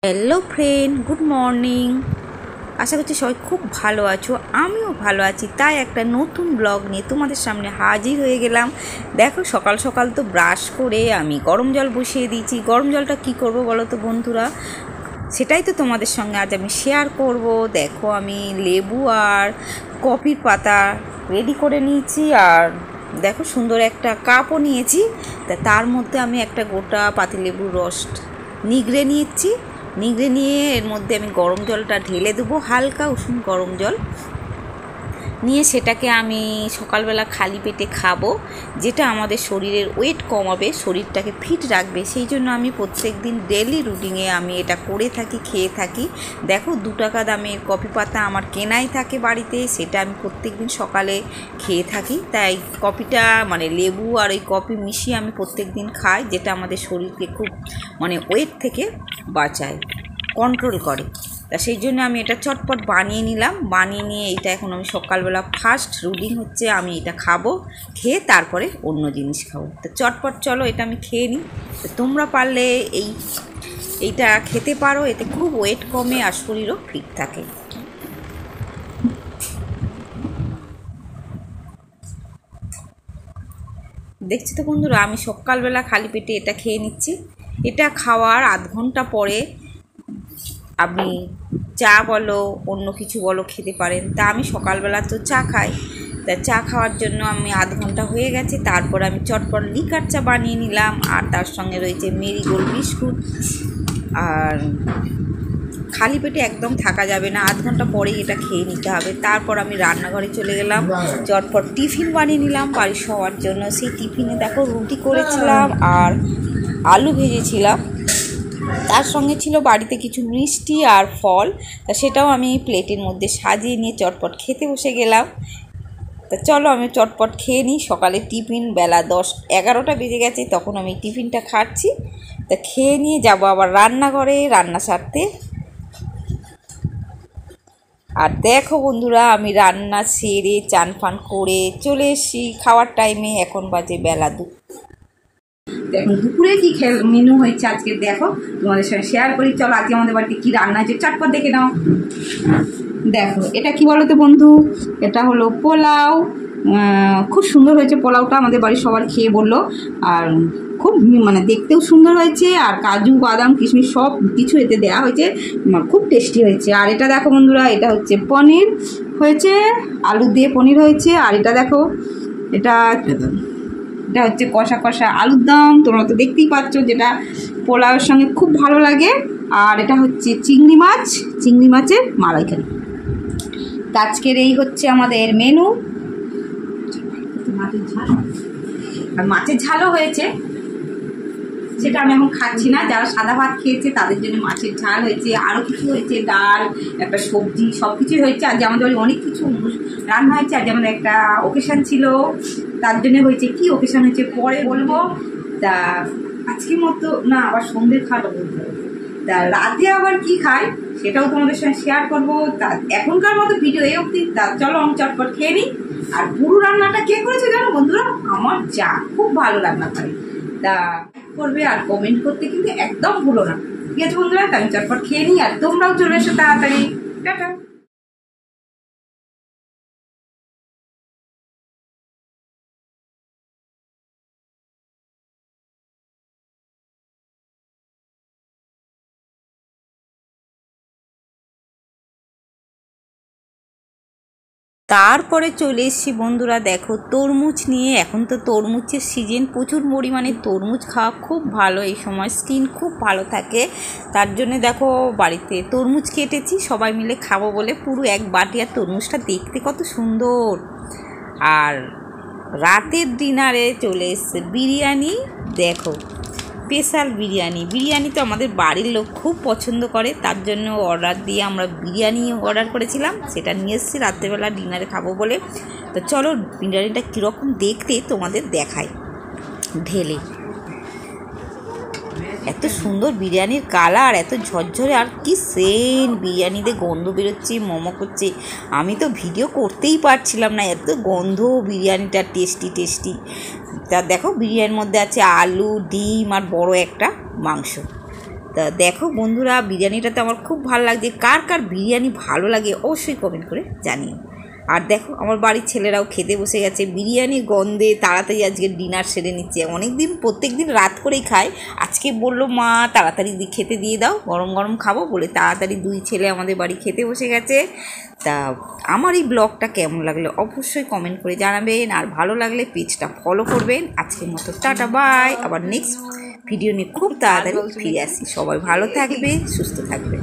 Hello friend, good morning. আশা করছি সবাই খুব ভালো আছো, আমিও ভালো আছি। তাই একটা নতুন ব্লগ নিয়ে তোমাদের সামনে হাজির হয়ে গেলাম। দেখো, সকাল সকাল তো ব্রাশ করে আমি গরম জল বসিয়ে দিয়েছি। গরম জলটা কি করব বলো তো বন্ধুরা, সেটাই তো তোমাদের সঙ্গে আজ আমি শেয়ার করব। দেখো, আমি লেবু আর কপির পাতা রেডি করে নিয়েছি, আর দেখো সুন্দর একটা কাপও নিয়েছি। তার মধ্যে আমি একটা গোটা পাতিলেবুর রস নিগড়ে নিয়েছি। নিগড়ে নিয়ে এর মধ্যে আমি গরম জলটা ঢেলে দেবো, হালকা উষুম গরম জল নিয়ে সেটাকে আমি সকালবেলা খালি পেটে খাবো, যেটা আমাদের শরীরের ওয়েট কমাবে, শরীরটাকে ফিট রাখবে। সেই জন্য আমি প্রত্যেক দিন ডেলি রুটিনে আমি এটা করে থাকি, খেয়ে থাকি। দেখো, 2 টাকা দামের কফি পাতা আমার কেনাই থাকে বাড়িতে, সেটা আমি প্রত্যেক দিন সকালে খেয়ে থাকি। তাই কফিটা লেবু আর ওই কফি মিশিয়ে আমি প্রত্যেক দিন খাই, যেটা আমাদের শরীরকে খুব ওয়েট থেকে বাঁচায়, কন্ট্রোল করে। তা সেই জন্য আমি এটা চটপট বানিয়ে নিলাম। বানিয়ে নিয়ে এইটা এখন আমি সকালবেলা ফার্স্ট রুটিন হচ্ছে আমি এটা খাবো, খেয়ে তারপরে অন্য জিনিস খাবো। তো চটপট চলো এটা আমি খেয়ে নিই। তো তোমরা পারলে এইটা খেতে পারো, এতে খুব ওয়েট কমে আর শরীরও ফিট থাকে। দেখছি তো বন্ধুরা, আমি সকালবেলা খালি পেটে এটা খেয়ে নিচ্ছি। এটা খাওয়ার আধ ঘন্টা পরে আপনি চা বলো অন্য কিছু বলো খেতে পারেন। তা আমি সকালবেলা তো চা খাই, তা চা খাওয়ার জন্য আমি আধ ঘন্টা হয়ে গেছে। তারপর আমি চটপট লিকার চা বানিয়ে নিলাম, আর তার সঙ্গে রয়েছে মেরিগোল্ড বিস্কুট। আর খালি পেটে একদম থাকা যাবে না, আধ ঘন্টা পরেই এটা খেয়ে নিতে হবে। তারপর আমি রান্নাঘরে চলে গেলাম, চটপট টিফিন বানিয়ে নিলাম বাড়ির সবার জন্য। সেই টিফিনে দেখো রুটি করেছিলাম আর আলু ভেজেছিলাম, তার সঙ্গে ছিল বাড়িতে কিছু মিষ্টি আর ফল। তা সেটাও আমি প্লেটের মধ্যে সাজিয়ে নিয়ে চটপট খেতে বসে গেলাম। তা চলো আমি চটপট খেয়ে নিই। সকালে টিফিন বেলা 10-11টা বেজে গেছে, তখন আমি টিফিনটা খাচ্ছি। তা খেয়ে নিয়ে যাবো আবার রান্নাঘরে রান্না সারতে। আর দেখো বন্ধুরা, আমি রান্না সেরে চান ফান করে চলে এসেছি খাওয়ার টাইমে। এখন বাজে বেলা 2। দেখুন দুপুরে কি মেনু হয়েছে আজকে, দেখো তোমাদের সঙ্গে শেয়ার করি। চলো আজকে আমাদের বাড়িতে কি রান্না হয়েছে চটপট দেখে নাও। দেখো এটা কি বলো তো বন্ধু, এটা হলো পোলাও। খুব সুন্দর হয়েছে পোলাওটা, আমাদের বাড়ির সবার খেয়ে বললো। আর খুব দেখতেও সুন্দর হয়েছে, আর কাজু বাদাম কিশমিশ সব কিছু এতে দেওয়া হয়েছে, খুব টেস্টি হয়েছে। আর এটা দেখো বন্ধুরা, এটা হচ্ছে পনির হয়েছে, আলু দিয়ে পনির হয়েছে। আর এটা দেখো, এটা হচ্ছে কষা কষা আলুর দম, তোমরা তো দেখতেই পাচ্ছ, যেটা পোলাওয়ের সঙ্গে খুব ভালো লাগে। আর এটা হচ্ছে চিংড়ি মাছের মালাইকারি। আজকের এই হচ্ছে আমাদের মেনু। আর মাছের ঝালও হয়েছে, সেটা আমি এখন খাচ্ছি না। যারা সাদা ভাত খেয়েছে তাদের জন্য মাছের ঝাল হয়েছে, আরও কিছু হয়েছে, ডাল, একটা সবজি, সব কিছুই হয়েছে। আজ আমাদের বাড়ি অনেক কিছু রান্না হয়েছে। আজ আমাদের একটা ওকেশান ছিল, তার জন্য হয়েছে। কি ওকেশান হয়েছে পরে বলবো। তা আজকের মতো না, আবার সন্ধ্যে খাওয়াটা বলতে হবে। তা রাতে আবার কি খাই সেটাও তোমাদের সঙ্গে শেয়ার করবো। তা এখনকার মতো ভিডিও এই অবধি। তা চলো আমি চটপট খেয়ে নিই। আর পুরো রান্নাটা কে করেছে জানো বন্ধুরা? আমার যা খুব ভালো রান্না করে। তা করবে আর কমেন্ট করতে কিন্তু একদম ভুলো না, ঠিক আছে বন্ধুরা? আমি চটপট খেয়ে নিই, আর তোমরাও চলে এসো তাড়াতাড়ি। টাটা। তারপরে চলে এসেছি বন্ধুরা, দেখো তরমুজ নিয়ে। এখন তো তরমুজের সিজন, প্রচুর পরিমাণে তরমুজ খাওয়া খুব ভালো, এই সময় স্কিন খুব ভালো থাকে। তার জন্য দেখো বাড়িতে তরমুজ কেটেছি সবাই মিলে খাবো বলে, পুরো এক বাটি। আর তরমুজটা দেখতে কত সুন্দর। আর রাতের ডিনারে চলে এসছে বিরিয়ানি। দেখো স্পেশাল বিরিয়ানি তো আমাদের বাড়ির লোক খুব পছন্দ করে, তার জন্য অর্ডার দিয়ে আমরা বিরিয়ানি অর্ডার করেছিলাম, সেটা নিয়ে এসেছি রাত্রেবেলা ডিনারে খাবো বলে। তো চলো বিরিয়ানিটা কীরকম দেখতে তোমাদের দেখাই ঢেলে। এত সুন্দর বিরিয়ানির কালার, এত ঝরঝরে, আর কি সেন্ট, বিরিয়ানিতে গন্ধ বেরোচ্ছে, মোমো করছে। আমি তো ভিডিও করতেই পারছিলাম না, এত গন্ধ, বিরিয়ানিটা টেস্টি। তা দেখো বিরিয়ানির মধ্যে আছে আলু, ডিম আর বড় একটা মাংস। তা দেখো বন্ধুরা, বিরিয়ানিটা তো আমার খুব ভালো লাগছে। কার কার বিরিয়ানি ভালো লাগে অবশ্যই কমেন্ট করে জানিও। আর দেখো আমার বাড়ির ছেলেরাও খেতে বসে গেছে। বিরিয়ানি গন্ধে তাড়াতাড়ি আজকে ডিনার সেরে নিচ্ছে। অনেক দিন প্রত্যেক দিন রাত করেই খায়, আজকে বললো মা তাড়াতাড়ি খেতে দিয়ে দাও, গরম গরম খাবো বলে তাড়াতাড়ি দুই ছেলে আমাদের বাড়ি খেতে বসে গেছে। তা আমার এই ব্লগটা কেমন লাগলো অবশ্যই কমেন্ট করে জানাবেন, আর ভালো লাগলে পেজটা ফলো করবেন। আজকের মতো টাটা বাই, আবার নেক্সট ভিডিও নিয়ে খুব তাড়াতাড়ি ফিরে আসি। সবাই ভালো থাকবে, সুস্থ থাকবে।